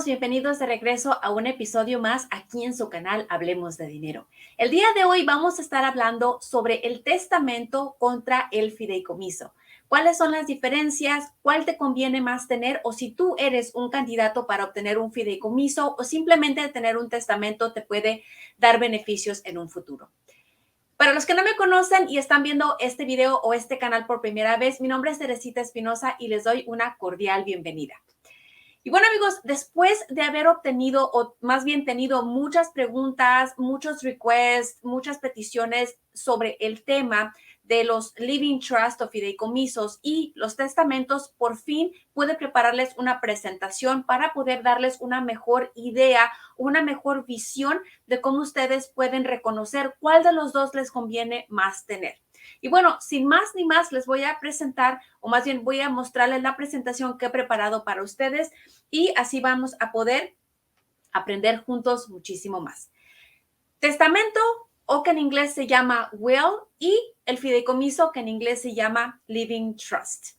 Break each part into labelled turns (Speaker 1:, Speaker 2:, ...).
Speaker 1: amigos, bienvenidos de regreso a un episodio más aquí en su canal Hablemos de Dinero. El día de hoy vamos a estar hablando sobre el testamento contra el fideicomiso. ¿Cuáles son las diferencias? ¿Cuál te conviene más tener? O si tú eres un candidato para obtener un fideicomiso o simplemente tener un testamento te puede dar beneficios en un futuro. Para los que no me conocen y están viendo este video o este canal por primera vez, mi nombre es Teresita Espinosa y les doy una cordial bienvenida. Y bueno, amigos, después de haber obtenido, o más bien tenido muchas preguntas, muchos requests, muchas peticiones sobre el tema de los living trust o fideicomisos y los testamentos, por fin pude prepararles una presentación para poder darles una mejor idea, una mejor visión de cómo ustedes pueden reconocer cuál de los dos les conviene más tener. Y bueno, sin más ni más, les voy a presentar, o más bien voy a mostrarles la presentación que he preparado para ustedes y así vamos a poder aprender juntos muchísimo más. Testamento, o que en inglés se llama will, y el fideicomiso, que en inglés se llama living trust.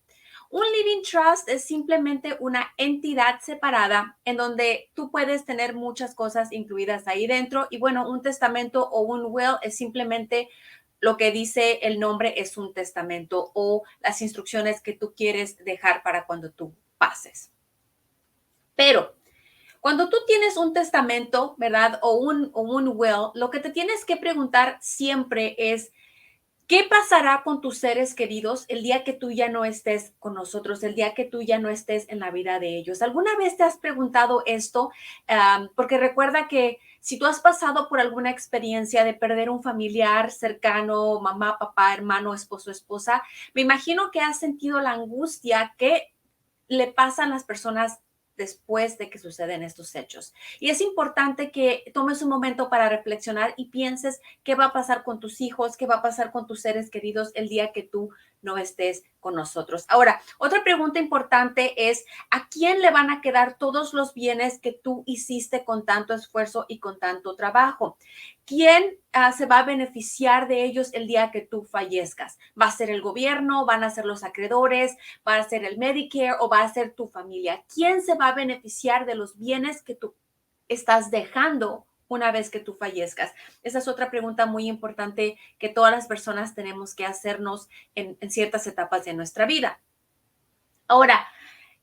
Speaker 1: Un living trust es simplemente una entidad separada en donde tú puedes tener muchas cosas incluidas ahí dentro. Y bueno, un testamento o un will es simplemente lo que dice el nombre, es un testamento o las instrucciones que tú quieres dejar para cuando tú pases. Pero cuando tú tienes un testamento, ¿verdad? O un will, lo que te tienes que preguntar siempre es, ¿qué pasará con tus seres queridos el día que tú ya no estés con nosotros, el día que tú ya no estés en la vida de ellos? ¿Alguna vez te has preguntado esto? Porque recuerda que si tú has pasado por alguna experiencia de perder un familiar cercano, mamá, papá, hermano, esposo, esposa, me imagino que has sentido la angustia que le pasan a las personas después de que suceden estos hechos. Y es importante que tomes un momento para reflexionar y pienses qué va a pasar con tus hijos, qué va a pasar con tus seres queridos el día que tú no estés con nosotros. Ahora, otra pregunta importante es, ¿a quién le van a quedar todos los bienes que tú hiciste con tanto esfuerzo y con tanto trabajo? ¿Quién se va a beneficiar de ellos el día que tú fallezcas? ¿Va a ser el gobierno? ¿Van a ser los acreedores? ¿Va a ser el Medicare o va a ser tu familia? ¿Quién se va a beneficiar de los bienes que tú estás dejando una vez que tú fallezcas? Esa es otra pregunta muy importante que todas las personas tenemos que hacernos en ciertas etapas de nuestra vida. Ahora,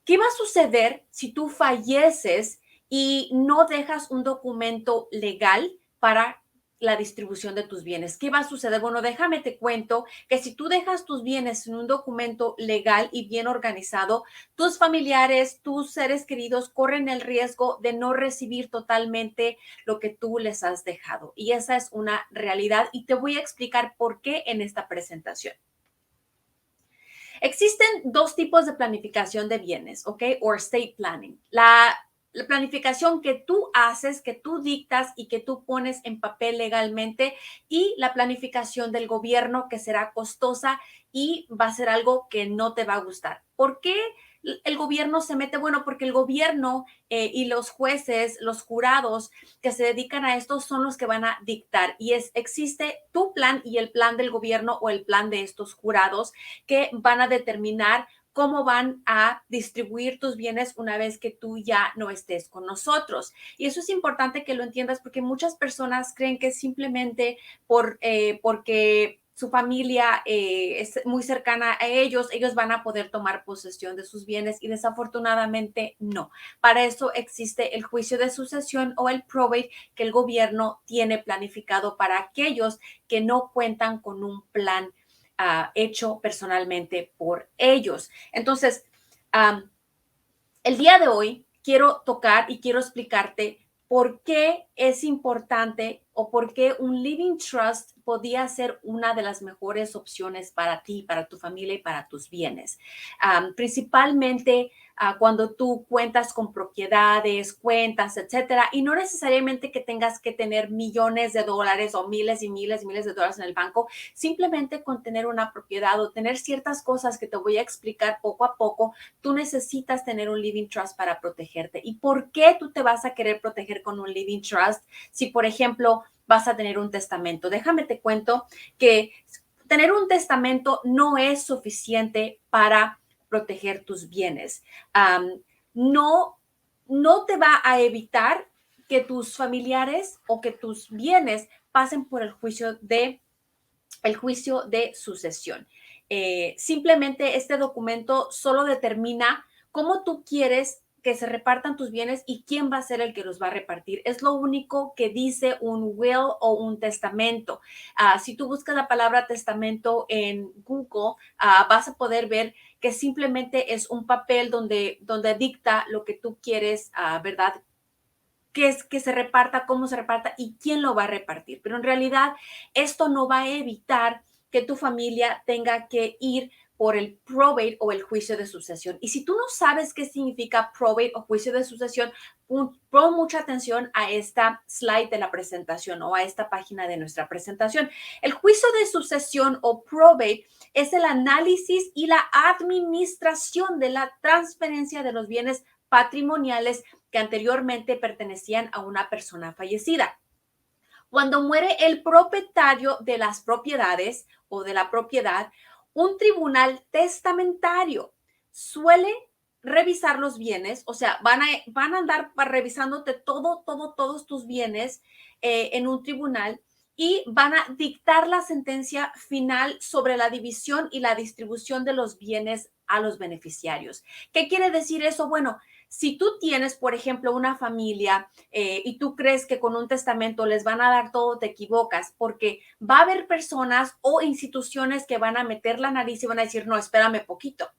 Speaker 1: ¿qué va a suceder si tú falleces y no dejas un documento legal para la distribución de tus bienes? ¿Qué va a suceder? Bueno, déjame te cuento que si tú dejas tus bienes en un documento legal y bien organizado, tus familiares, tus seres queridos corren el riesgo de no recibir totalmente lo que tú les has dejado. Y esa es una realidad y te voy a explicar por qué en esta presentación. Existen dos tipos de planificación de bienes, ¿ok? O estate planning. La planificación que tú haces, que tú dictas y que tú pones en papel legalmente, y la planificación del gobierno, que será costosa y va a ser algo que no te va a gustar. ¿Por qué el gobierno se mete? Bueno, porque el gobierno y los jueces, los jurados que se dedican a esto son los que van a dictar. Y existe tu plan y el plan del gobierno o el plan de estos jurados que van a determinar cómo van a distribuir tus bienes una vez que tú ya no estés con nosotros. Y eso es importante que lo entiendas porque muchas personas creen que simplemente porque su familia es muy cercana a ellos van a poder tomar posesión de sus bienes y desafortunadamente no. Para eso existe el juicio de sucesión o el probate que el gobierno tiene planificado para aquellos que no cuentan con un plan hecho personalmente por ellos. Entonces, el día de hoy quiero tocar y quiero explicarte por qué es importante o por qué un living trust podría ser una de las mejores opciones para ti, para tu familia y para tus bienes. Principalmente cuando tú cuentas con propiedades, cuentas, etcétera, y no necesariamente que tengas que tener millones de dólares o miles y miles y miles de dólares en el banco, simplemente con tener una propiedad o tener ciertas cosas que te voy a explicar poco a poco, tú necesitas tener un living trust para protegerte. ¿Y por qué tú te vas a querer proteger con un living trust si, por ejemplo, vas a tener un testamento? Déjame te cuento que tener un testamento no es suficiente para proteger tus bienes. No no te va a evitar que tus familiares o que tus bienes pasen por el juicio de sucesión. Simplemente este documento solo determina cómo tú quieres que se repartan tus bienes y quién va a ser el que los va a repartir. Es lo único que dice un will o un testamento. Si tú buscas la palabra testamento en Google, vas a poder ver que simplemente es un papel donde dicta lo que tú quieres, ¿verdad? Qué es que se reparta, cómo se reparta y quién lo va a repartir. Pero en realidad esto no va a evitar que tu familia tenga que ir por el probate o el juicio de sucesión. Y si tú no sabes qué significa probate o juicio de sucesión, pon mucha atención a esta slide de la presentación o a esta página de nuestra presentación. El juicio de sucesión o probate es el análisis y la administración de la transferencia de los bienes patrimoniales que anteriormente pertenecían a una persona fallecida. Cuando muere el propietario de las propiedades o de la propiedad, un tribunal testamentario suele revisar los bienes, o sea, van a andar revisándote todos tus bienes en un tribunal y van a dictar la sentencia final sobre la división y la distribución de los bienes a los beneficiarios. ¿Qué quiere decir eso? Bueno, si tú tienes, por ejemplo, una familia y tú crees que con un testamento les van a dar todo, te equivocas, porque va a haber personas o instituciones que van a meter la nariz y van a decir, no, espérame poquito.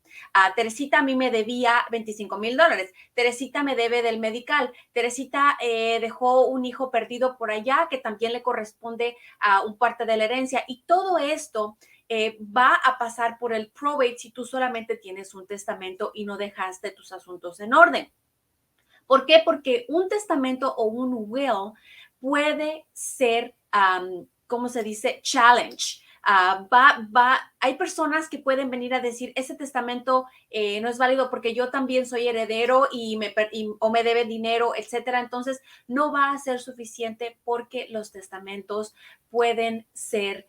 Speaker 1: Teresita a mí me debía $25,000. Teresita me debe del medical. Teresita dejó un hijo perdido por allá que también le corresponde a un parte de la herencia. Y todo esto va a pasar por el probate si tú solamente tienes un testamento y no dejaste tus asuntos en orden. ¿Por qué? Porque un testamento o un will puede ser, ¿cómo se dice? Challenge. Hay personas que pueden venir a decir, ese testamento no es válido porque yo también soy heredero o me debe dinero, etcétera. Entonces, no va a ser suficiente porque los testamentos pueden ser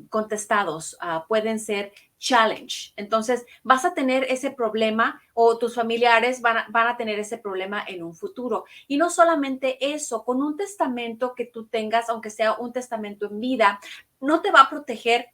Speaker 1: contestados, pueden ser challenge. Entonces, vas a tener ese problema o tus familiares van a tener ese problema en un futuro. Y no solamente eso, con un testamento que tú tengas, aunque sea un testamento en vida, no te va a proteger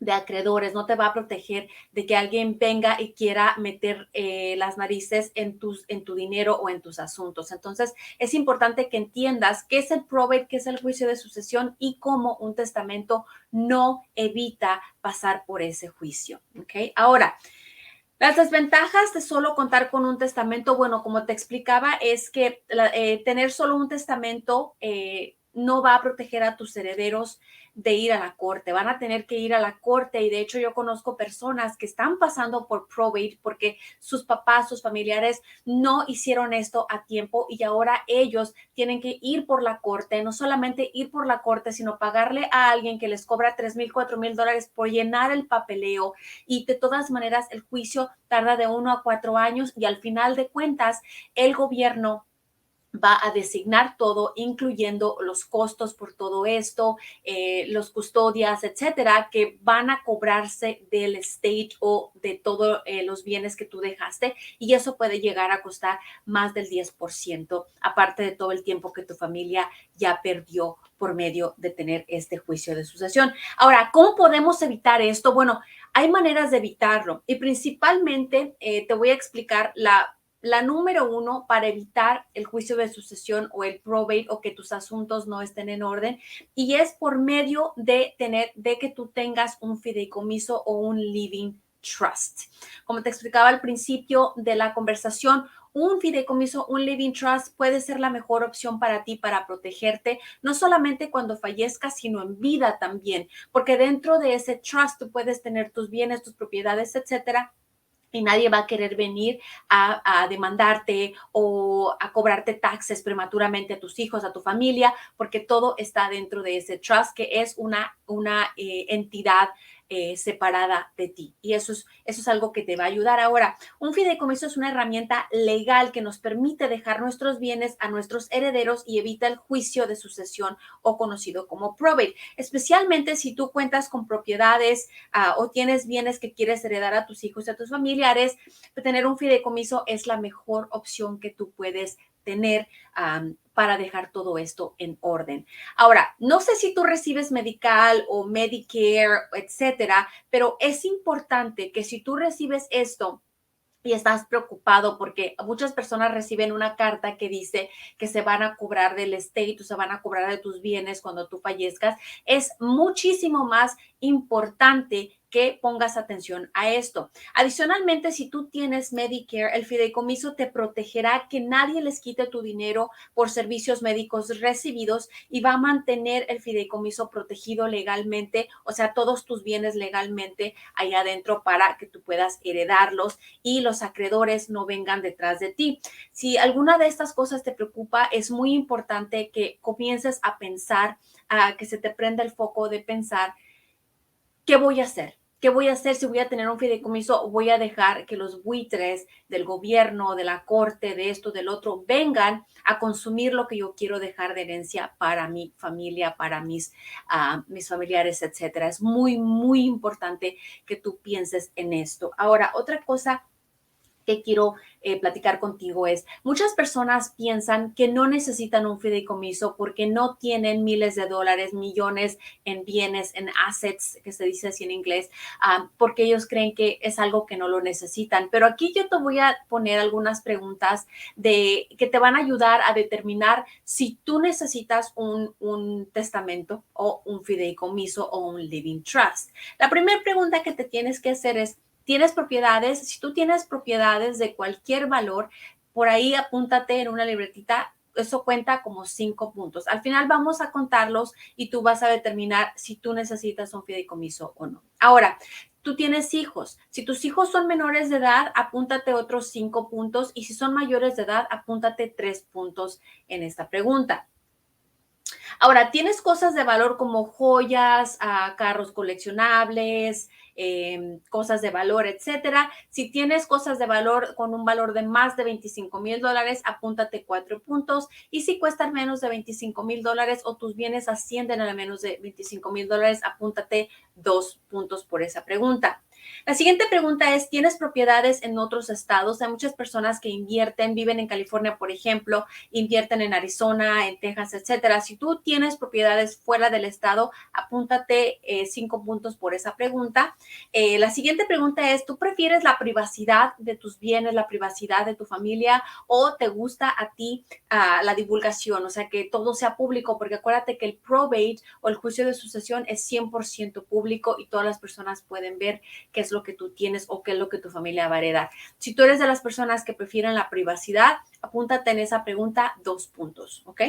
Speaker 1: de acreedores, no te va a proteger de que alguien venga y quiera meter las narices en tu dinero o en tus asuntos. Entonces, es importante que entiendas qué es el probate, qué es el juicio de sucesión y cómo un testamento no evita pasar por ese juicio. ¿Ok? Ahora, las desventajas de solo contar con un testamento, bueno, como te explicaba, es que tener solo un testamento no va a proteger a tus herederos de ir a la corte. Van a tener que ir a la corte y de hecho yo conozco personas que están pasando por probate porque sus papás, sus familiares no hicieron esto a tiempo y ahora ellos tienen que ir por la corte, no solamente ir por la corte, sino pagarle a alguien que les cobra $3,000, $4,000 por llenar el papeleo y de todas maneras el juicio tarda de 1 a 4 años y al final de cuentas el gobierno va a designar todo, incluyendo los costos por todo esto, los custodias, etcétera, que van a cobrarse del estate o de todos los bienes que tú dejaste y eso puede llegar a costar más del 10%, aparte de todo el tiempo que tu familia ya perdió por medio de tener este juicio de sucesión. Ahora, ¿cómo podemos evitar esto? Bueno, hay maneras de evitarlo y principalmente te voy a explicar la número uno para evitar el juicio de sucesión o el probate o que tus asuntos no estén en orden y es por medio de que tú tengas un fideicomiso o un living trust. Como te explicaba al principio de la conversación, un fideicomiso, un living trust puede ser la mejor opción para ti para protegerte, no solamente cuando fallezcas, sino en vida también, porque dentro de ese trust tú puedes tener tus bienes, tus propiedades, etcétera, y nadie va a querer venir a demandarte o a cobrarte taxes prematuramente a tus hijos, a tu familia, porque todo está dentro de ese trust, que es una entidad separada de ti. Y eso es algo que te va a ayudar. Ahora, un fideicomiso es una herramienta legal que nos permite dejar nuestros bienes a nuestros herederos y evita el juicio de sucesión o conocido como probate, especialmente si tú cuentas con propiedades o tienes bienes que quieres heredar a tus hijos y a tus familiares. Tener un fideicomiso es la mejor opción que tú puedes tener para dejar todo esto en orden. Ahora, no sé si tú recibes Medical o Medicare, etcétera, pero es importante que si tú recibes esto y estás preocupado porque muchas personas reciben una carta que dice que se van a cobrar del estate, se van a cobrar de tus bienes cuando tú fallezcas, es muchísimo más importante que pongas atención a esto. Adicionalmente, si tú tienes Medicare, el fideicomiso te protegerá que nadie les quite tu dinero por servicios médicos recibidos y va a mantener el fideicomiso protegido legalmente, o sea, todos tus bienes legalmente ahí adentro para que tú puedas heredarlos y los acreedores no vengan detrás de ti. Si alguna de estas cosas te preocupa, es muy importante que comiences a pensar, que se te prenda el foco de pensar, ¿qué voy a hacer? ¿Qué voy a hacer si voy a tener un fideicomiso o voy a dejar que los buitres del gobierno, de la corte, de esto, del otro, vengan a consumir lo que yo quiero dejar de herencia para mi familia, para mis familiares, etcétera? Es muy, muy importante que tú pienses en esto. Ahora, otra cosa que quiero platicar contigo es, muchas personas piensan que no necesitan un fideicomiso porque no tienen miles de dólares, millones en bienes, en assets, que se dice así en inglés, porque ellos creen que es algo que no lo necesitan. Pero aquí yo te voy a poner algunas preguntas que te van a ayudar a determinar si tú necesitas un testamento o un fideicomiso o un living trust. La primera pregunta que te tienes que hacer es, ¿tienes propiedades? Si tú tienes propiedades de cualquier valor, por ahí apúntate en una libretita. Eso cuenta como 5 puntos. Al final vamos a contarlos y tú vas a determinar si tú necesitas un fideicomiso o no. Ahora, tú tienes hijos. Si tus hijos son menores de edad, apúntate otros 5 puntos. Y si son mayores de edad, apúntate 3 puntos en esta pregunta. Ahora, tienes cosas de valor como joyas, carros coleccionables, cosas de valor, etcétera. Si tienes cosas de valor con un valor de más de $25,000, apúntate 4 puntos. Y si cuestan menos de $25,000 o tus bienes ascienden a menos de $25,000, apúntate 2 puntos por esa pregunta. La siguiente pregunta es, ¿tienes propiedades en otros estados? Hay muchas personas que invierten, viven en California, por ejemplo, invierten en Arizona, en Texas, etcétera. Si tú tienes propiedades fuera del estado, apúntate 5 puntos por esa pregunta. La siguiente pregunta es, ¿tú prefieres la privacidad de tus bienes, la privacidad de tu familia o te gusta a ti la divulgación? O sea, que todo sea público, porque acuérdate que el probate o el juicio de sucesión es 100% público y todas las personas pueden ver qué es lo que tú tienes o qué es lo que tu familia va a heredar. Si tú eres de las personas que prefieren la privacidad, apúntate en esa pregunta 2 puntos, ¿ok?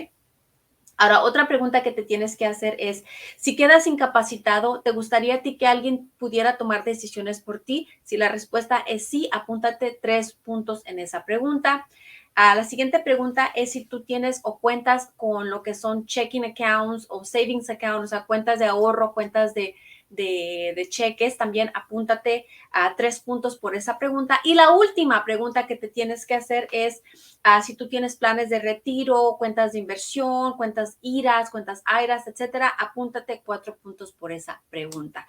Speaker 1: Ahora, otra pregunta que te tienes que hacer es, si quedas incapacitado, ¿te gustaría a ti que alguien pudiera tomar decisiones por ti? Si la respuesta es sí, apúntate 3 puntos en esa pregunta. La siguiente pregunta es si tú tienes o cuentas con lo que son checking accounts o savings accounts, o sea, cuentas de ahorro, cuentas de cheques. También apúntate a 3 puntos por esa pregunta. Y la última pregunta que te tienes que hacer es si tú tienes planes de retiro, cuentas de inversión, cuentas IRAs, cuentas AIRAs, etcétera, apúntate 4 puntos por esa pregunta.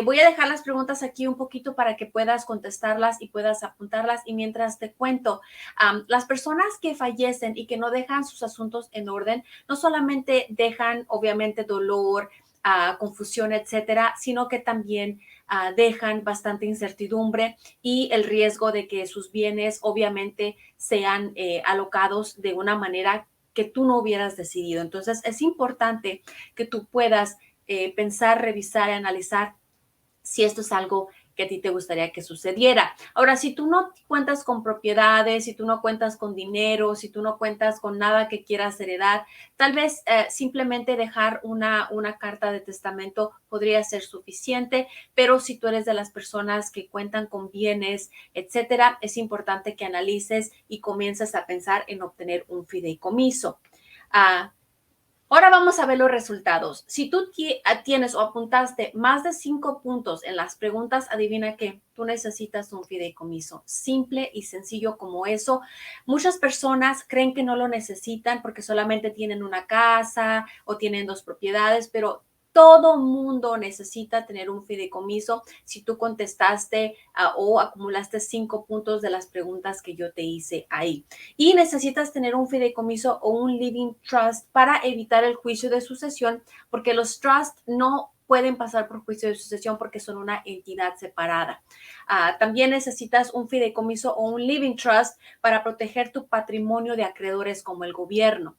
Speaker 1: Voy a dejar las preguntas aquí un poquito para que puedas contestarlas y puedas apuntarlas. Y mientras te cuento, las personas que fallecen y que no dejan sus asuntos en orden, no solamente dejan, obviamente, dolor, confusión, etcétera, sino que también dejan bastante incertidumbre y el riesgo de que sus bienes obviamente sean alocados de una manera que tú no hubieras decidido. Entonces, es importante que tú puedas pensar, revisar y analizar si esto es algo que a ti te gustaría que sucediera. Ahora, si tú no cuentas con propiedades, si tú no cuentas con dinero, si tú no cuentas con nada que quieras heredar, tal vez simplemente dejar una carta de testamento podría ser suficiente, pero si tú eres de las personas que cuentan con bienes, etcétera, es importante que analices y comiences a pensar en obtener un fideicomiso. Ahora vamos a ver los resultados. Si tú tienes o apuntaste más de 5 puntos en las preguntas, adivina qué, tú necesitas un fideicomiso. Simple y sencillo como eso. Muchas personas creen que no lo necesitan porque solamente tienen una casa o tienen dos propiedades, pero todo mundo necesita tener un fideicomiso si tú contestaste o acumulaste 5 puntos de las preguntas que yo te hice ahí. Y necesitas tener un fideicomiso o un living trust para evitar el juicio de sucesión, porque los trusts no pueden pasar por juicio de sucesión porque son una entidad separada. También necesitas un fideicomiso o un living trust para proteger tu patrimonio de acreedores como el gobierno,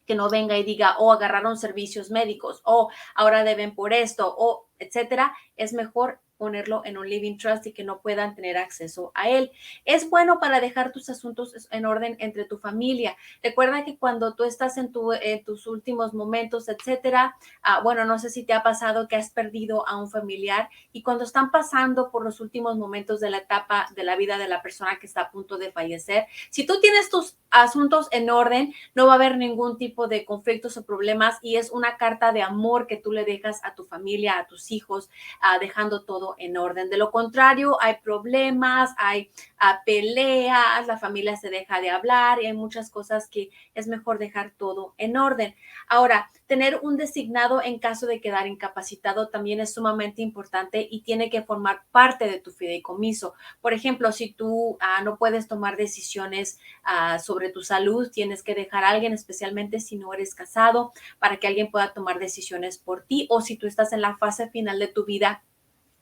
Speaker 1: que no venga y diga, oh, agarraron servicios médicos, o ahora deben por esto, o etcétera. Es mejor ponerlo en un living trust y que no puedan tener acceso a él. Es bueno para dejar tus asuntos en orden entre tu familia. Recuerda que cuando tú estás en tus últimos momentos, etcétera, bueno, no sé si te ha pasado que has perdido a un familiar y cuando están pasando por los últimos momentos de la etapa de la vida de la persona que está a punto de fallecer, si tú tienes tus asuntos en orden, no va a haber ningún tipo de conflictos o problemas y es una carta de amor que tú le dejas a tu familia, a tus hijos, dejando todo en orden. De lo contrario, hay problemas, hay peleas, la familia se deja de hablar y hay muchas cosas que es mejor dejar todo en orden. Ahora, tener un designado en caso de quedar incapacitado también es sumamente importante y tiene que formar parte de tu fideicomiso. Por ejemplo, si tú no puedes tomar decisiones sobre tu salud, tienes que dejar a alguien, especialmente si no eres casado, para que alguien pueda tomar decisiones por ti, o si tú estás en la fase final de tu vida,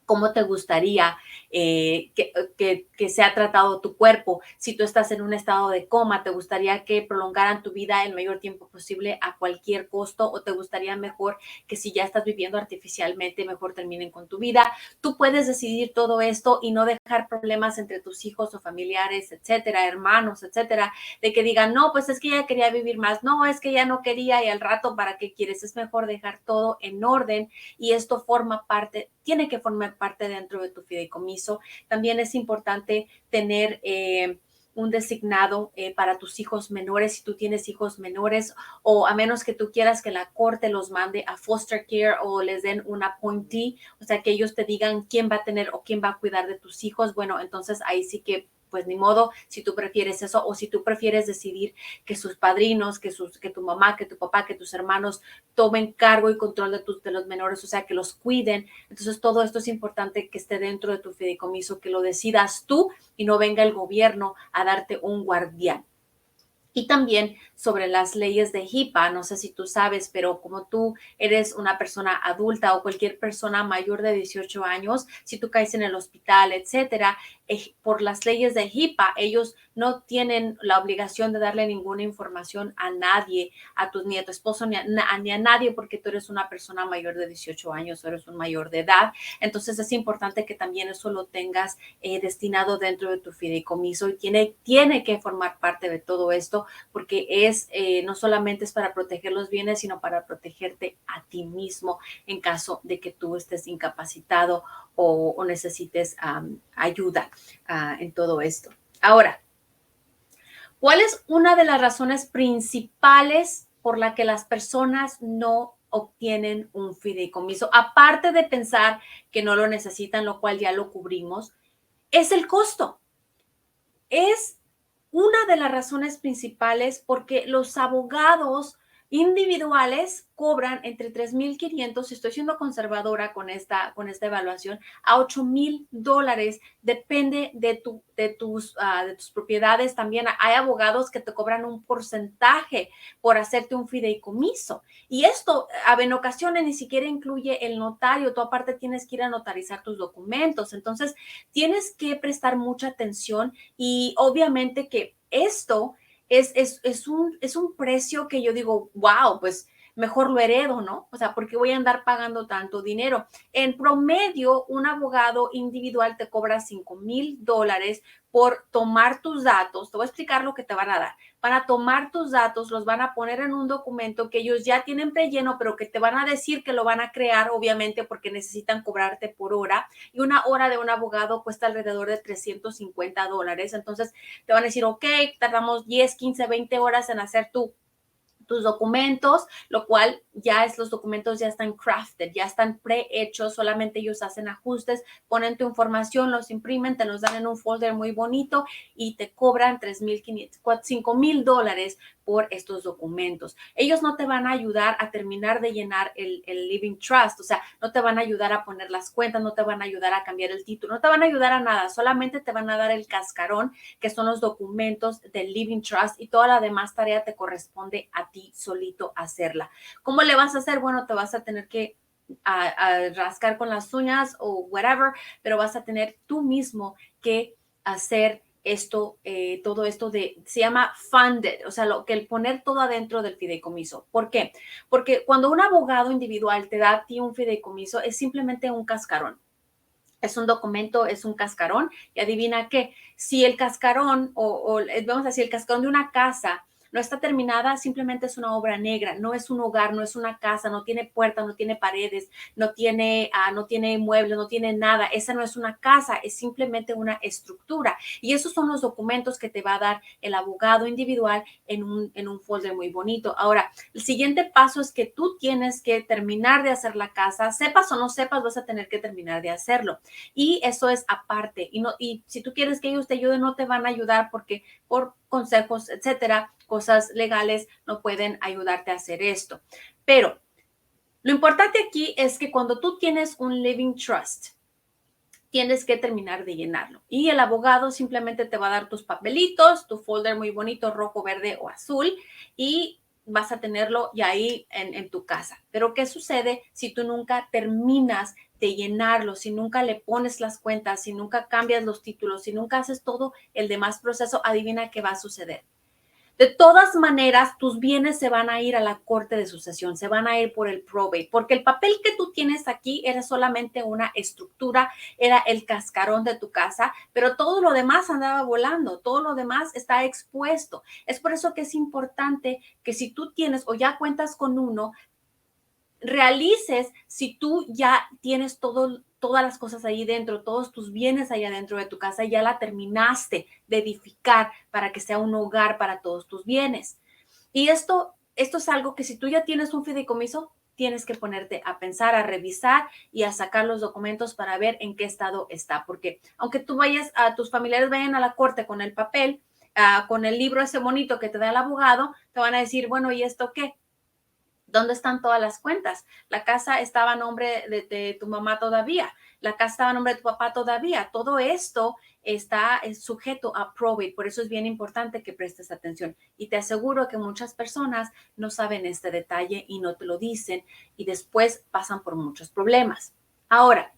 Speaker 1: cómo te gustaría que sea tratado tu cuerpo. Si tú estás en un estado de coma, ¿te gustaría que prolongaran tu vida el mayor tiempo posible a cualquier costo o te gustaría mejor que si ya estás viviendo artificialmente, mejor terminen con tu vida? Tú puedes decidir todo esto y no dejar problemas entre tus hijos o familiares, etcétera, hermanos, etcétera, de que digan, no, pues es que ella quería vivir más, no, es que ella no quería y al rato, ¿para qué quieres? Es mejor dejar todo en orden y esto forma parte, tiene que formar parte dentro de tu fideicomiso. También es importante tener un designado para tus hijos menores, si tú tienes hijos menores, o a menos que tú quieras que la corte los mande a foster care o les den un appointee, o sea, que ellos te digan quién va a tener o quién va a cuidar de tus hijos. Bueno, entonces ahí sí que pues ni modo, si tú prefieres eso o si tú prefieres decidir que sus padrinos, que tu mamá, que tu papá, que tus hermanos tomen cargo y control de los menores, o sea, que los cuiden. Entonces, todo esto es importante que esté dentro de tu fideicomiso, que lo decidas tú y no venga el gobierno a darte un guardián. Y también sobre las leyes de HIPAA, no sé si tú sabes, pero como tú eres una persona adulta o cualquier persona mayor de 18 años, si tú caes en el hospital, etcétera, por las leyes de HIPAA, ellos no tienen la obligación de darle ninguna información a nadie, ni a tu esposo, ni a nadie, porque tú eres una persona mayor de 18 años o eres un mayor de edad. Entonces es importante que también eso lo tengas destinado dentro de tu fideicomiso y tiene que formar parte de todo esto porque no solamente es para proteger los bienes, sino para protegerte a ti mismo en caso de que tú estés incapacitado o necesites ayuda en todo esto. Ahora, ¿cuál es una de las razones principales por la que las personas no obtienen un fideicomiso? Aparte de pensar que no lo necesitan, lo cual ya lo cubrimos, es el costo. Es una de las razones principales porque los abogados individuales cobran entre 3,500, si estoy siendo conservadora con esta evaluación, a $8,000. Depende de tus propiedades. También hay abogados que te cobran un porcentaje por hacerte un fideicomiso. Y esto en ocasiones ni siquiera incluye el notario. Tú aparte tienes que ir a notarizar tus documentos. Entonces, tienes que prestar mucha atención y obviamente que esto es un precio que yo digo, wow, pues mejor lo heredo, ¿no? O sea, porque voy a andar pagando tanto dinero. En promedio, un abogado individual te cobra $5,000 por tomar tus datos. Te voy a explicar lo que te van a dar. Van a tomar tus datos, los van a poner en un documento que ellos ya tienen prelleno, pero que te van a decir que lo van a crear, obviamente, porque necesitan cobrarte por hora. Y una hora de un abogado cuesta alrededor de $350. Entonces, te van a decir, ok, tardamos 10, 15, 20 horas en hacer tu tus documentos, lo cual los documentos ya están crafted, ya están prehechos, solamente ellos hacen ajustes, ponen tu información, los imprimen, te los dan en un folder muy bonito y te cobran $3,500, $5,000 por estos documentos. Ellos no te van a ayudar a terminar de llenar el Living Trust, o sea, no te van a ayudar a poner las cuentas, no te van a ayudar a cambiar el título, no te van a ayudar a nada, solamente te van a dar el cascarón, que son los documentos del Living Trust, y toda la demás tarea te corresponde a ti solito hacerla. ¿Cómo le vas a hacer? Bueno, te vas a tener que a rascar con las uñas o whatever, pero vas a tener tú mismo que hacer esto, todo esto se llama funded, o sea, el poner todo adentro del fideicomiso. ¿Por qué? Porque cuando un abogado individual te da a ti un fideicomiso, es simplemente un cascarón. Es un documento, es un cascarón, y adivina qué, si el cascarón, vamos a decir, el cascarón de una casa no está terminada, simplemente es una obra negra, no es un hogar, no es una casa, no tiene puertas, no tiene paredes, no tiene muebles, no tiene nada. Esa no es una casa, es simplemente una estructura. Y esos son los documentos que te va a dar el abogado individual en un folder muy bonito. Ahora, el siguiente paso es que tú tienes que terminar de hacer la casa, sepas o no sepas, vas a tener que terminar de hacerlo. Y eso es aparte. Y si tú quieres que ellos te ayuden, no te van a ayudar porque por consejos, etcétera, cosas legales, no pueden ayudarte a hacer esto. Pero lo importante aquí es que cuando tú tienes un Living Trust, tienes que terminar de llenarlo. Y el abogado simplemente te va a dar tus papelitos, tu folder muy bonito, rojo, verde o azul, y vas a tenerlo ya ahí en tu casa. Pero ¿qué sucede si tú nunca terminas de llenarlo, si nunca le pones las cuentas, si nunca cambias los títulos, si nunca haces todo el demás proceso? Adivina qué va a suceder. De todas maneras, tus bienes se van a ir a la corte de sucesión, se van a ir por el probate, porque el papel que tú tienes aquí era solamente una estructura, era el cascarón de tu casa, pero todo lo demás andaba volando, todo lo demás está expuesto. Es por eso que es importante que si tú tienes o ya cuentas con uno, realices si tú ya tienes todas las cosas ahí dentro, todos tus bienes allá dentro de tu casa, ya la terminaste de edificar para que sea un hogar para todos tus bienes. Y esto es algo que si tú ya tienes un fideicomiso, tienes que ponerte a pensar, a revisar y a sacar los documentos para ver en qué estado está. Porque aunque tus familiares vayan a la corte con el papel, con el libro ese bonito que te da el abogado, te van a decir, bueno, ¿y esto qué? ¿Dónde están todas las cuentas? La casa estaba a nombre de tu mamá todavía. La casa estaba a nombre de tu papá todavía. Todo esto está sujeto a probate. Por eso es bien importante que prestes atención. Y te aseguro que muchas personas no saben este detalle y no te lo dicen y después pasan por muchos problemas. Ahora,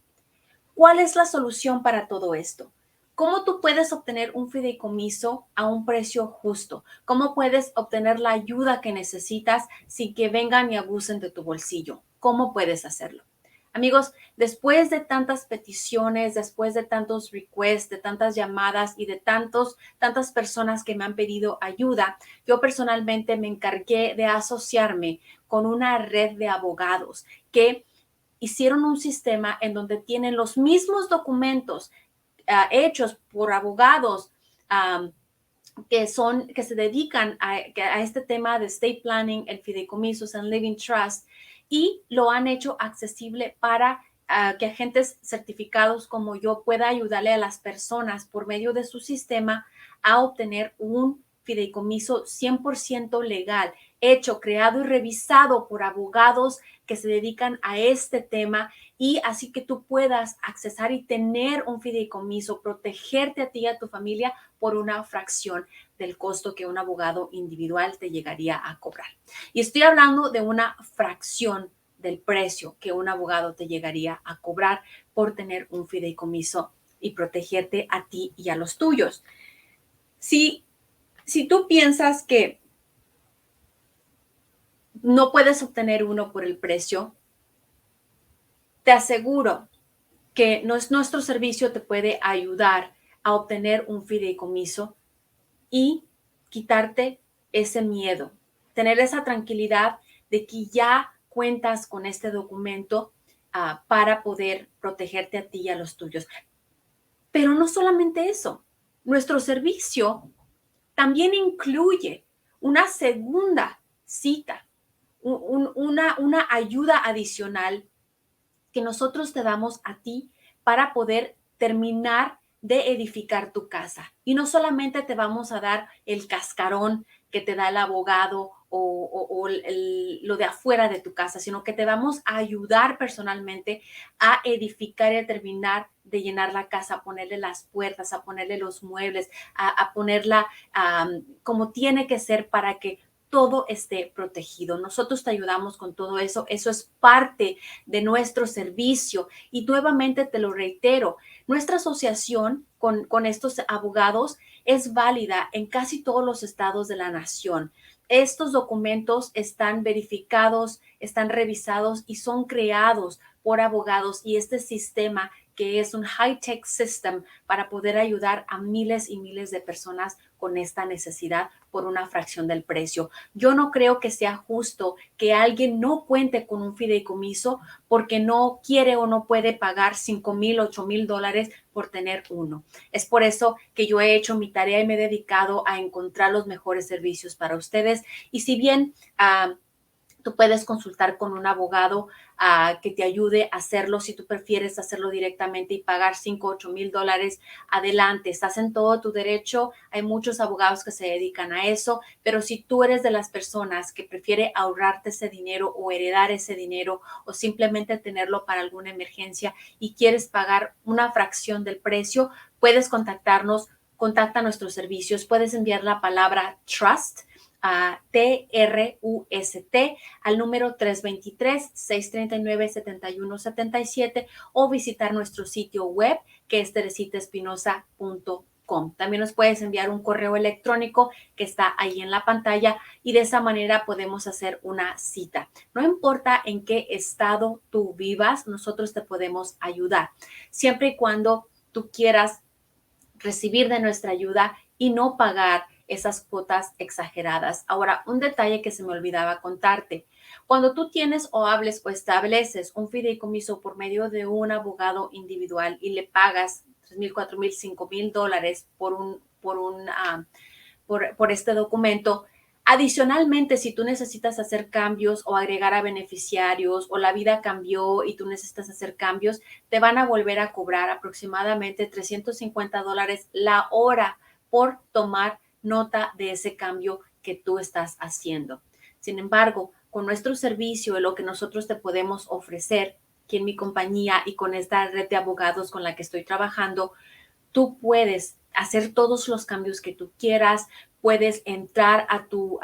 Speaker 1: ¿cuál es la solución para todo esto? ¿Cómo tú puedes obtener un fideicomiso a un precio justo? ¿Cómo puedes obtener la ayuda que necesitas sin que vengan y abusen de tu bolsillo? ¿Cómo puedes hacerlo? Amigos, después de tantas peticiones, después de tantos requests, de tantas llamadas y de tantas personas que me han pedido ayuda, yo personalmente me encargué de asociarme con una red de abogados que hicieron un sistema en donde tienen los mismos documentos hechos por abogados que se dedican a este tema de estate planning, el fideicomisos, el living trust, y lo han hecho accesible para que agentes certificados como yo pueda ayudarle a las personas por medio de su sistema a obtener un fideicomiso 100% legal, hecho, creado y revisado por abogados que se dedican a este tema, y así que tú puedas accesar y tener un fideicomiso, protegerte a ti y a tu familia por una fracción del costo que un abogado individual te llegaría a cobrar. Y estoy hablando de una fracción del precio que un abogado te llegaría a cobrar por tener un fideicomiso y protegerte a ti y a los tuyos. Si tú piensas que no puedes obtener uno por el precio, te aseguro que nuestro servicio te puede ayudar a obtener un fideicomiso y quitarte ese miedo, tener esa tranquilidad de que ya cuentas con este documento para poder protegerte a ti y a los tuyos. Pero no solamente eso, nuestro servicio también incluye una segunda cita, una ayuda adicional que nosotros te damos a ti para poder terminar de edificar tu casa. Y no solamente te vamos a dar el cascarón que te da el abogado o lo de afuera de tu casa, sino que te vamos a ayudar personalmente a edificar y a terminar de llenar la casa, a ponerle las puertas, a ponerle los muebles, a ponerla como tiene que ser para que todo esté protegido. Nosotros te ayudamos con todo eso. Eso es parte de nuestro servicio. Y nuevamente te lo reitero, nuestra asociación con estos abogados es válida en casi todos los estados de la nación. Estos documentos están verificados, están revisados y son creados por abogados y este sistema que es un high-tech system para poder ayudar a miles y miles de personas con esta necesidad por una fracción del precio. Yo no creo que sea justo que alguien no cuente con un fideicomiso porque no quiere o no puede pagar $5,000, $8,000 por tener uno. Es por eso que yo he hecho mi tarea y me he dedicado a encontrar los mejores servicios para ustedes. Y si bien tú puedes consultar con un abogado que te ayude a hacerlo. Si tú prefieres hacerlo directamente y pagar $5,000, $8,000, adelante, estás en todo tu derecho. Hay muchos abogados que se dedican a eso, pero si tú eres de las personas que prefiere ahorrarte ese dinero o heredar ese dinero o simplemente tenerlo para alguna emergencia y quieres pagar una fracción del precio, puedes contactarnos. Contacta nuestros servicios. Puedes enviar la palabra trust a TRUST al número 323-639-7177 o visitar nuestro sitio web que es teresitaespinosa.com. También nos puedes enviar un correo electrónico que está ahí en la pantalla y de esa manera podemos hacer una cita. No importa en qué estado tú vivas, nosotros te podemos ayudar, siempre y cuando tú quieras recibir de nuestra ayuda y no pagar esas cuotas exageradas. Ahora, un detalle que se me olvidaba contarte. Cuando tú tienes o hables o estableces un fideicomiso por medio de un abogado individual y le pagas $3,000, $4,000, $5,000 por este documento. Adicionalmente, si tú necesitas hacer cambios o agregar a beneficiarios o la vida cambió y tú necesitas hacer cambios, te van a volver a cobrar aproximadamente $350 la hora por tomar nota de ese cambio que tú estás haciendo. Sin embargo, con nuestro servicio, lo que nosotros te podemos ofrecer aquí en mi compañía y con esta red de abogados con la que estoy trabajando, tú puedes hacer todos los cambios que tú quieras, puedes entrar a tu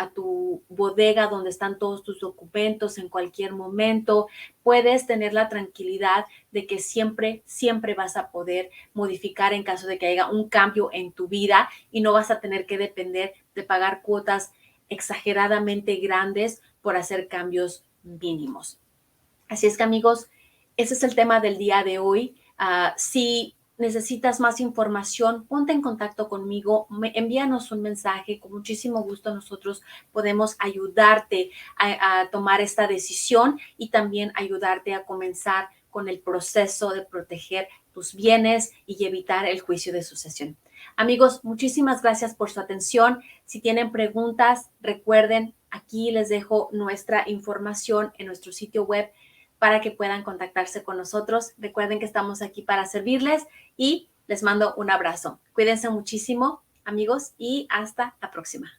Speaker 1: bodega donde están todos tus documentos en cualquier momento, puedes tener la tranquilidad de que siempre, siempre vas a poder modificar en caso de que haya un cambio en tu vida y no vas a tener que depender de pagar cuotas exageradamente grandes por hacer cambios mínimos. Así es que amigos, ese es el tema del día de hoy. Si necesitas más información, ponte en contacto conmigo, envíanos un mensaje, con muchísimo gusto nosotros podemos ayudarte a tomar esta decisión y también ayudarte a comenzar con el proceso de proteger tus bienes y evitar el juicio de sucesión. Amigos, muchísimas gracias por su atención. Si tienen preguntas, recuerden, aquí les dejo nuestra información en nuestro sitio web para que puedan contactarse con nosotros. Recuerden que estamos aquí para servirles y les mando un abrazo. Cuídense muchísimo, amigos, y hasta la próxima.